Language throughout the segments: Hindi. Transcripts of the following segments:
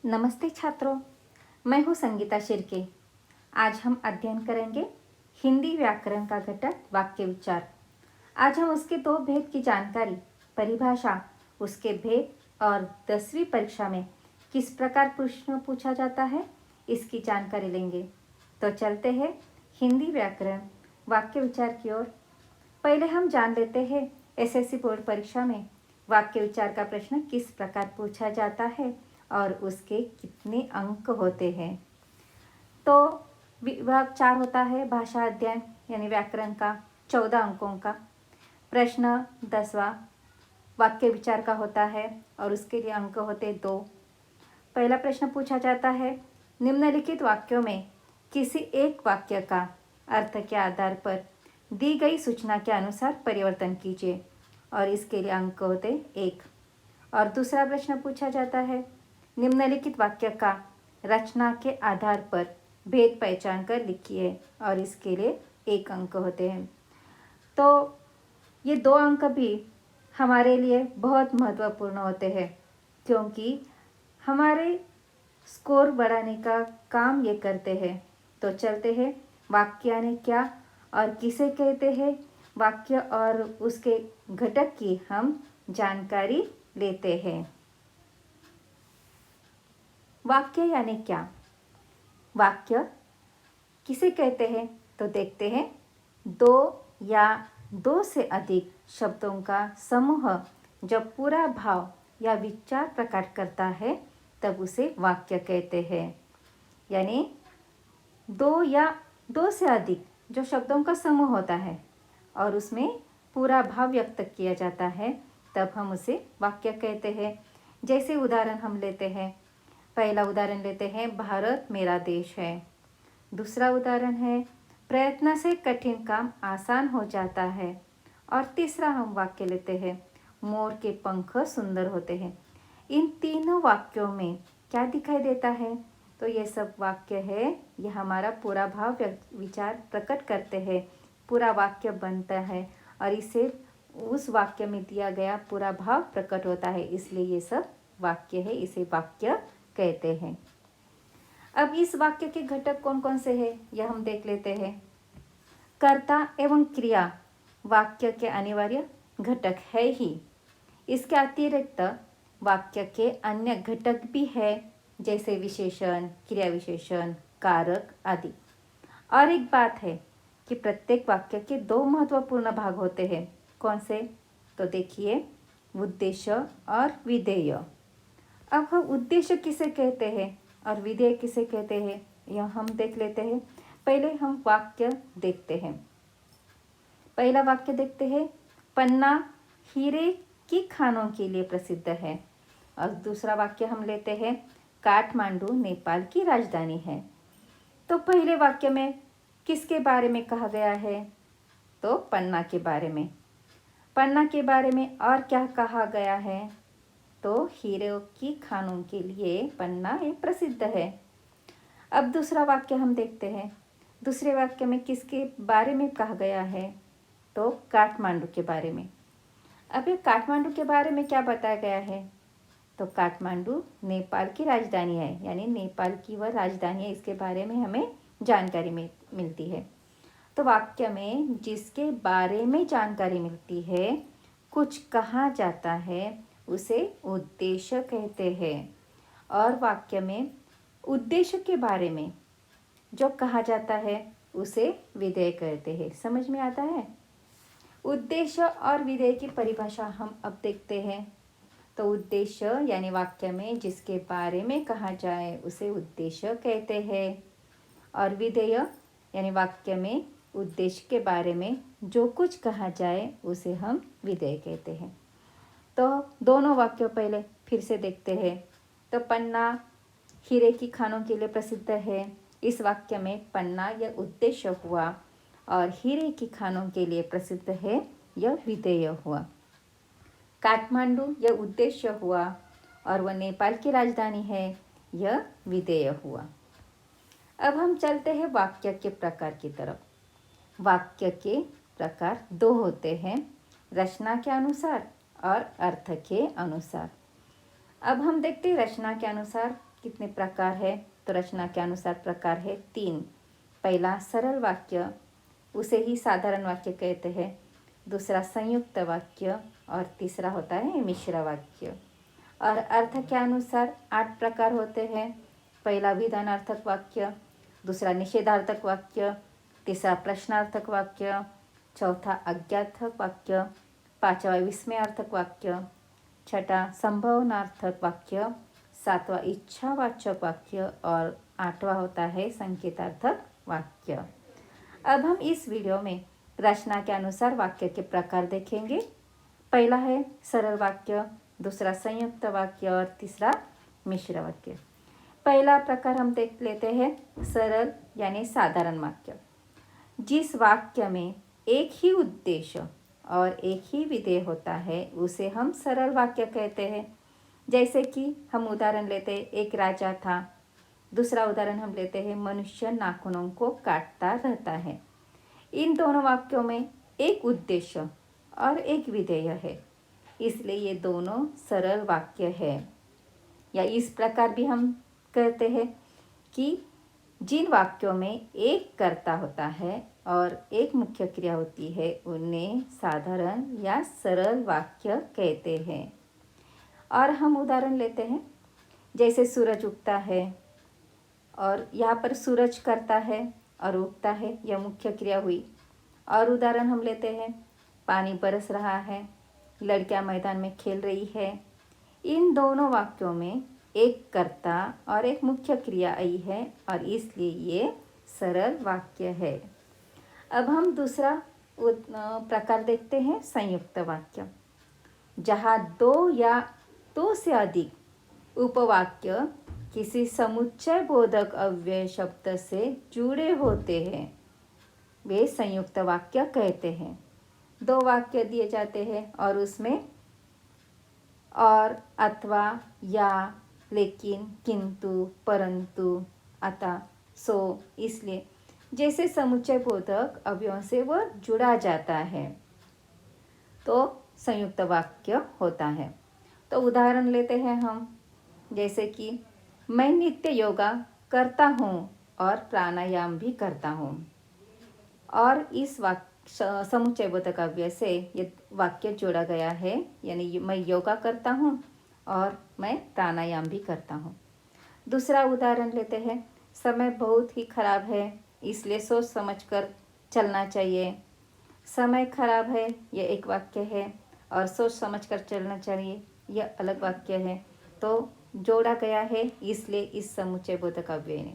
नमस्ते छात्रों, मैं हूँ संगीता शिर्के। आज हम अध्ययन करेंगे हिंदी व्याकरण का घटक वाक्य विचार। आज हम उसके दो भेद की जानकारी, परिभाषा, उसके भेद और 10वीं परीक्षा में किस प्रकार प्रश्न पूछा जाता है इसकी जानकारी लेंगे। तो चलते हैं हिंदी व्याकरण वाक्य विचार की ओर। पहले हम जान लेते हैं एसएससी बोर्ड परीक्षा में वाक्य विचार का प्रश्न किस प्रकार पूछा जाता है और उसके कितने अंक होते हैं। तो विभाग 4 होता है भाषा अध्ययन यानी व्याकरण का 14 अंकों का। प्रश्न 10वां वाक्य विचार का होता है और उसके लिए अंक होते 2। पहला प्रश्न पूछा जाता है, निम्नलिखित वाक्यों में किसी एक वाक्य का अर्थ के आधार पर दी गई सूचना के अनुसार परिवर्तन कीजिए और इसके लिए अंक होते 1। और दूसरा प्रश्न पूछा जाता है, निम्नलिखित वाक्य का रचना के आधार पर भेद पहचान कर लिखिए और इसके लिए 1 अंक होते हैं। तो ये 2 अंक भी हमारे लिए बहुत महत्वपूर्ण होते हैं क्योंकि हमारे स्कोर बढ़ाने का काम ये करते हैं। तो चलते हैं वाक्य यानी क्या और किसे कहते हैं, वाक्य और उसके घटक की हम जानकारी लेते हैं। वाक्य यानी क्या? वाक्य किसे कहते हैं तो देखते हैं, 2 या 2 से अधिक शब्दों का समूह जब पूरा भाव या विचार प्रकट करता है तब उसे वाक्य कहते हैं। यानी 2 या 2 से अधिक जो शब्दों का समूह होता है और उसमें पूरा भाव व्यक्त किया जाता है तब हम उसे वाक्य कहते हैं। जैसे उदाहरण हम लेते हैं, पहला उदाहरण लेते हैं, भारत मेरा देश है। दूसरा उदाहरण है, प्रयत्न से कठिन काम आसान हो जाता है। और तीसरा हम वाक्य लेते हैं, मोर के पंख सुंदर होते हैं। इन तीनों वाक्यों में क्या दिखाई देता है? तो ये सब वाक्य है, ये हमारा पूरा भाव विचार प्रकट करते हैं। पूरा वाक्य बनता है और इसे उस वाक्य में दिया गया पूरा भाव प्रकट होता है, इसलिए ये सब वाक्य है, इसे वाक्य कहते हैं। अब इस वाक्य के घटक कौन कौन से हैं यह हम देख लेते हैं। कर्ता एवं क्रिया वाक्य के अनिवार्य घटक है ही। इसके अतिरिक्त वाक्य के अन्य घटक भी है, जैसे विशेषण, क्रिया विशेषण, कारक आदि। और एक बात है कि प्रत्येक वाक्य के 2 महत्वपूर्ण भाग होते हैं। कौन से? तो देखिए, उद्देश्य और विधेय। अब हम उद्देश्य किसे कहते हैं और विधेय किसे कहते हैं यह हम देख लेते हैं। पहले हम वाक्य देखते हैं। पहला वाक्य देखते हैं, पन्ना हीरे की खानों के लिए प्रसिद्ध है। और दूसरा वाक्य हम लेते हैं, काठमांडू नेपाल की राजधानी है। तो पहले वाक्य में किसके बारे में कहा गया है? तो पन्ना के बारे में। पन्ना के बारे में और क्या कहा गया है? तो हीरे की खानों के लिए पन्ना एक प्रसिद्ध है। अब दूसरा वाक्य हम देखते हैं। दूसरे वाक्य में किसके बारे में कहा गया है? तो काठमांडू के बारे में। अब ये काठमांडू के बारे में क्या बताया गया है? तो काठमांडू नेपाल की राजधानी है, यानी नेपाल की वह राजधानी है, इसके बारे में हमें जानकारी मिलती है। तो वाक्य में जिसके बारे में जानकारी मिलती है, कुछ कहा जाता है, उसे उद्देश्य कहते हैं। और वाक्य में उद्देश्य के बारे में जो कहा जाता है उसे विधेय कहते हैं। समझ में आता है? उद्देश्य और विधेय की परिभाषा हम अब देखते हैं। तो उद्देश्य यानी वाक्य में जिसके बारे में कहा जाए उसे उद्देश्य कहते हैं। और विधेय यानी वाक्य में उद्देश्य के बारे में जो कुछ कहा जाए उसे हम विधेय कहते हैं। तो दोनों वाक्य पहले फिर से देखते हैं। तो पन्ना हीरे की खानों के लिए प्रसिद्ध है। इस वाक्य में पन्ना यह उद्देश्य हुआ और हीरे की खानों के लिए प्रसिद्ध है, यह विधेय हुआ। काठमांडू यह उद्देश्य हुआ और वह नेपाल की राजधानी है, यह विधेय हुआ। अब हम चलते हैं वाक्य के प्रकार की तरफ। वाक्य के प्रकार 2 होते हैं, रचना के अनुसार और अर्थ के अनुसार। अब हम देखते हैं रचना के अनुसार कितने प्रकार है? तो रचना के अनुसार प्रकार है 3। पहला सरल वाक्य, उसे ही साधारण वाक्य कहते हैं। दूसरा संयुक्त वाक्य और तीसरा होता है मिश्र वाक्य। और अर्थ के अनुसार 8 प्रकार होते हैं। पहला विधानार्थक वाक्य, दूसरा निषेधार्थक वाक्य, तीसरा प्रश्नार्थक वाक्य, चौथा आज्ञार्थक वाक्य, पांचवा विस्मयार्थक वाक्य, छठा संभावनार्थक वाक्य, सातवां इच्छावाचक वाक्य और आठवां होता है संकेतार्थक वाक्य। अब हम इस वीडियो में रचना के अनुसार वाक्य के प्रकार देखेंगे। पहला है सरल वाक्य, दूसरा संयुक्त वाक्य और तीसरा मिश्र वाक्य। पहला प्रकार हम देख लेते हैं सरल यानी साधारण वाक्य। जिस वाक्य में एक ही उद्देश्य और एक ही विधेय होता है उसे हम सरल वाक्य कहते हैं। जैसे कि हम उदाहरण लेते हैं, एक राजा था। दूसरा उदाहरण हम लेते हैं, मनुष्य नाखूनों को काटता रहता है। इन दोनों वाक्यों में एक उद्देश्य और एक विधेय है, इसलिए ये दोनों सरल वाक्य है। या इस प्रकार भी हम कहते हैं कि जिन वाक्यों में एक कर्ता होता है और एक मुख्य क्रिया होती है उन्हें साधारण या सरल वाक्य कहते हैं। और हम उदाहरण लेते हैं, जैसे सूरज उगता है और यहाँ पर सूरज करता है और उगता है, यह मुख्य क्रिया हुई। और उदाहरण हम लेते हैं, पानी बरस रहा है, लड़कियां मैदान में खेल रही है। इन दोनों वाक्यों में एक कर्ता और एक मुख्य क्रिया आई है और इसलिए ये सरल वाक्य है। अब हम दूसरा प्रकार देखते हैं संयुक्त वाक्य। जहाँ दो या दो से अधिक उपवाक्य किसी समुच्चय बोधक अव्यय शब्द से जुड़े होते हैं वे संयुक्त वाक्य कहते हैं। 2 वाक्य दिए जाते हैं और उसमें और, अथवा, या, लेकिन, किंतु, परंतु, अतः, सो, इसलिए जैसे समुच्चय बोधक अवयवों से वह जुड़ा जाता है तो संयुक्त वाक्य होता है। तो उदाहरण लेते हैं हम, जैसे कि मैं नित्य योगा करता हूँ और प्राणायाम भी करता हूँ। और इस समुच्चय बोधक अव्यय से ये वाक्य जोड़ा गया है, यानी मैं योगा करता हूँ और मैं प्राणायाम भी करता हूँ। दूसरा उदाहरण लेते हैं, समय बहुत ही खराब है इसलिए सोच समझकर चलना चाहिए। समय खराब है यह एक वाक्य है और सोच समझकर चलना चाहिए यह अलग वाक्य है। तो जोड़ा गया है इसलिए इस समुच्चय बोधक अव्यय ने।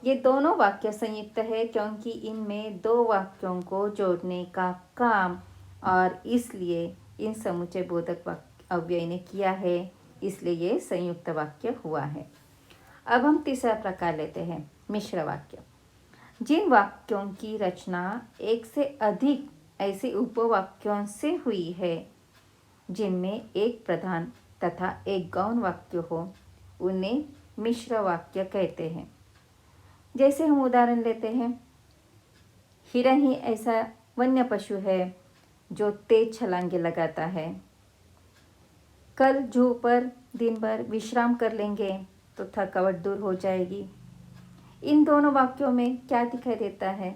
ये दोनों वाक्य संयुक्त है क्योंकि इनमें 2 वाक्यों को जोड़ने का काम और इसलिए इन समुच्चय बोधक अव्यय ने किया है, इसलिए ये संयुक्त वाक्य हुआ है। अब हम तीसरा प्रकार लेते हैं मिश्र वाक्य। जिन वाक्यों की रचना एक से अधिक ऐसे उपवाक्यों से हुई है जिनमें एक प्रधान तथा एक गौण वाक्य हो उन्हें मिश्र वाक्य कहते हैं। जैसे हम उदाहरण लेते हैं, हिरण ही ऐसा वन्य पशु है जो तेज छलांगे लगाता है। कल जू पर दिन भर विश्राम कर लेंगे तो थकावट दूर हो जाएगी। इन दोनों वाक्यों में क्या दिखाई देता है?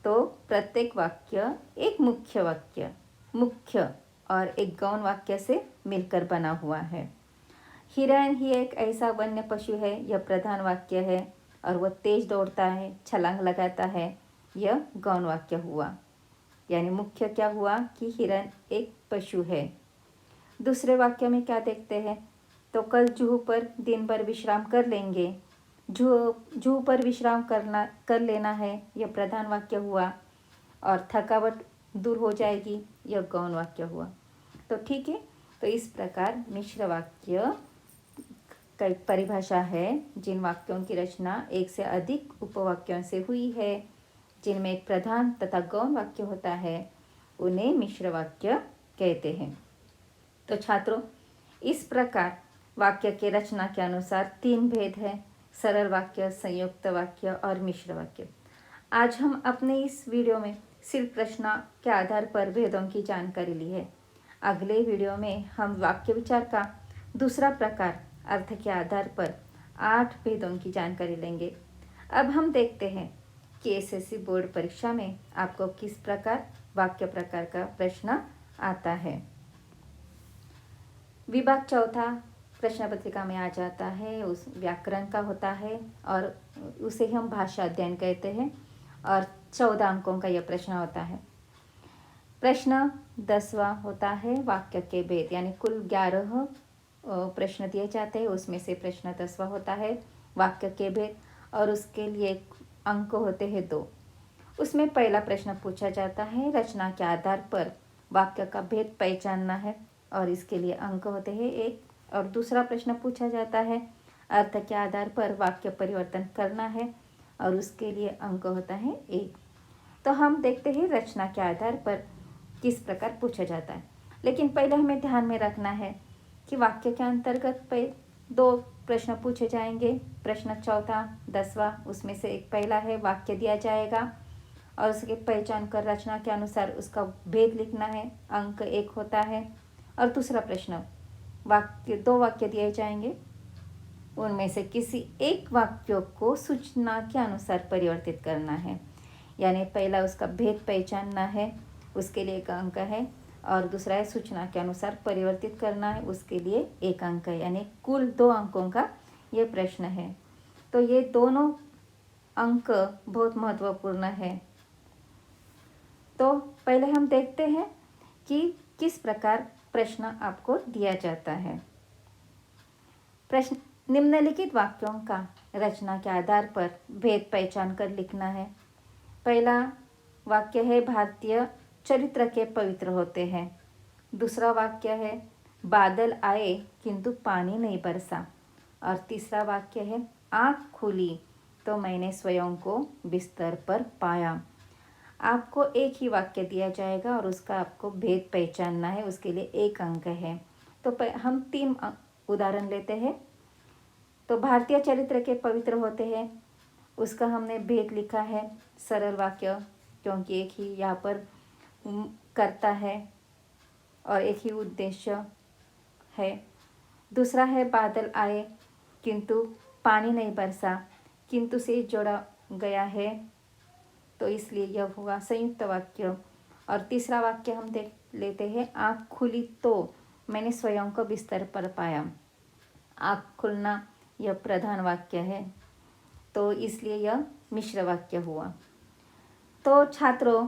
तो प्रत्येक वाक्य एक मुख्य और एक गौण वाक्य से मिलकर बना हुआ है। हिरण ही एक ऐसा वन्य पशु है, यह प्रधान वाक्य है और वह तेज दौड़ता है, छलांग लगाता है, यह गौण वाक्य हुआ। यानी मुख्य क्या हुआ कि हिरण एक पशु है। दूसरे वाक्य में क्या देखते हैं? तो कल जूह पर दिन भर विश्राम कर लेंगे। जूह पर विश्राम कर लेना है, यह प्रधान वाक्य हुआ और थकावट दूर हो जाएगी, यह गौण वाक्य हुआ। तो ठीक है, तो इस प्रकार मिश्र वाक्य की परिभाषा है जिन वाक्यों की रचना एक से अधिक उपवाक्यों से हुई है, जिनमें एक प्रधान तथा गौण वाक्य होता है, उन्हें मिश्र वाक्य कहते हैं। तो छात्रों, इस प्रकार वाक्य के रचना के अनुसार 3 भेद हैं, सरल वाक्य, संयुक्त वाक्य और मिश्र वाक्य। आज हम अपने इस वीडियो में सिर्फ रचना के आधार पर भेदों की जानकारी ली है। अगले वीडियो में हम वाक्य विचार का दूसरा प्रकार अर्थ के आधार पर 8 भेदों की जानकारी लेंगे। अब हम देखते हैं कि एसएससी बोर्ड परीक्षा में आपको किस प्रकार वाक्य प्रकार का प्रश्न आता है। विभाग चौथा प्रश्न पत्रिका में आ जाता है, उस व्याकरण का होता है और उसे हम भाषा अध्ययन कहते हैं और 14 अंकों का यह प्रश्न होता है। प्रश्न 10वां होता है वाक्य के भेद, यानी कुल 11 प्रश्न दिए जाते हैं, उसमें से प्रश्न 10वां होता है वाक्य के भेद और उसके लिए अंक होते हैं 2। उसमें पहला प्रश्न पूछा जाता है रचना के आधार पर वाक्य का भेद पहचानना है और इसके लिए अंक होते हैं 1। और दूसरा प्रश्न पूछा जाता है अर्थ के आधार पर वाक्य परिवर्तन करना है और उसके लिए अंक होता है 1। तो हम देखते हैं रचना के आधार पर किस प्रकार पूछा जाता है। लेकिन पहले हमें ध्यान में रखना है कि वाक्य के अंतर्गत 2 प्रश्न पूछे जाएंगे। प्रश्न चौथा 10वां, उसमें से एक पहला है वाक्य दिया जाएगा और उसके पहचान कर रचना के अनुसार उसका भेद लिखना है, अंक 1 होता है। और दूसरा प्रश्न वाक्य 2 वाक्य दिए जाएंगे, उनमें से किसी एक वाक्य को सूचना के अनुसार परिवर्तित करना है, यानी पहला उसका भेद पहचानना है, उसके लिए 1 अंक है और दूसरा है सूचना के अनुसार परिवर्तित करना है, उसके लिए 1 अंक है, यानी कुल 2 अंकों का ये प्रश्न है। तो ये दोनों अंक बहुत महत्वपूर्ण है। तो पहले हम देखते हैं कि किस प्रकार प्रश्न आपको दिया जाता है। प्रश्न निम्नलिखित वाक्यों का रचना के आधार पर भेद पहचान कर लिखना है। पहला वाक्य है भारतीय चरित्र के पवित्र होते हैं। दूसरा वाक्य है बादल आए किंतु पानी नहीं बरसा। और तीसरा वाक्य है आँख खुली तो मैंने स्वयं को बिस्तर पर पाया। आपको एक ही वाक्य दिया जाएगा और उसका आपको भेद पहचानना है, उसके लिए 1 अंक है। तो हम 3 उदाहरण लेते हैं। तो भारतीय चरित्र के पवित्र होते हैं, उसका हमने भेद लिखा है सरल वाक्य, क्योंकि एक ही यहाँ पर करता है और एक ही उद्देश्य है। दूसरा है बादल आए किंतु पानी नहीं बरसा, किंतु से जोड़ा गया है तो इसलिए यह हुआ संयुक्त वाक्य। और तीसरा वाक्य हम देख लेते हैं आँख खुली तो मैंने स्वयं को बिस्तर पर पाया। आँख खुलना यह प्रधान वाक्य है, तो इसलिए यह मिश्र वाक्य हुआ। तो छात्रों,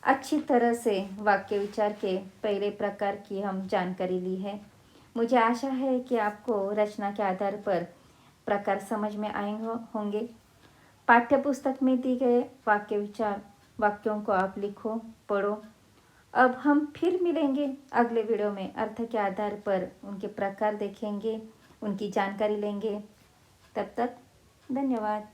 अच्छी तरह से वाक्य विचार के पहले प्रकार की हम जानकारी ली है। मुझे आशा है कि आपको रचना के आधार पर प्रकार समझ में आए होंगे। पाठ्यपुस्तक में दिए गए वाक्य विचार वाक्यों को आप लिखो, पढ़ो। अब हम फिर मिलेंगे अगले वीडियो में, अर्थ के आधार पर उनके प्रकार देखेंगे, उनकी जानकारी लेंगे। तब तक धन्यवाद।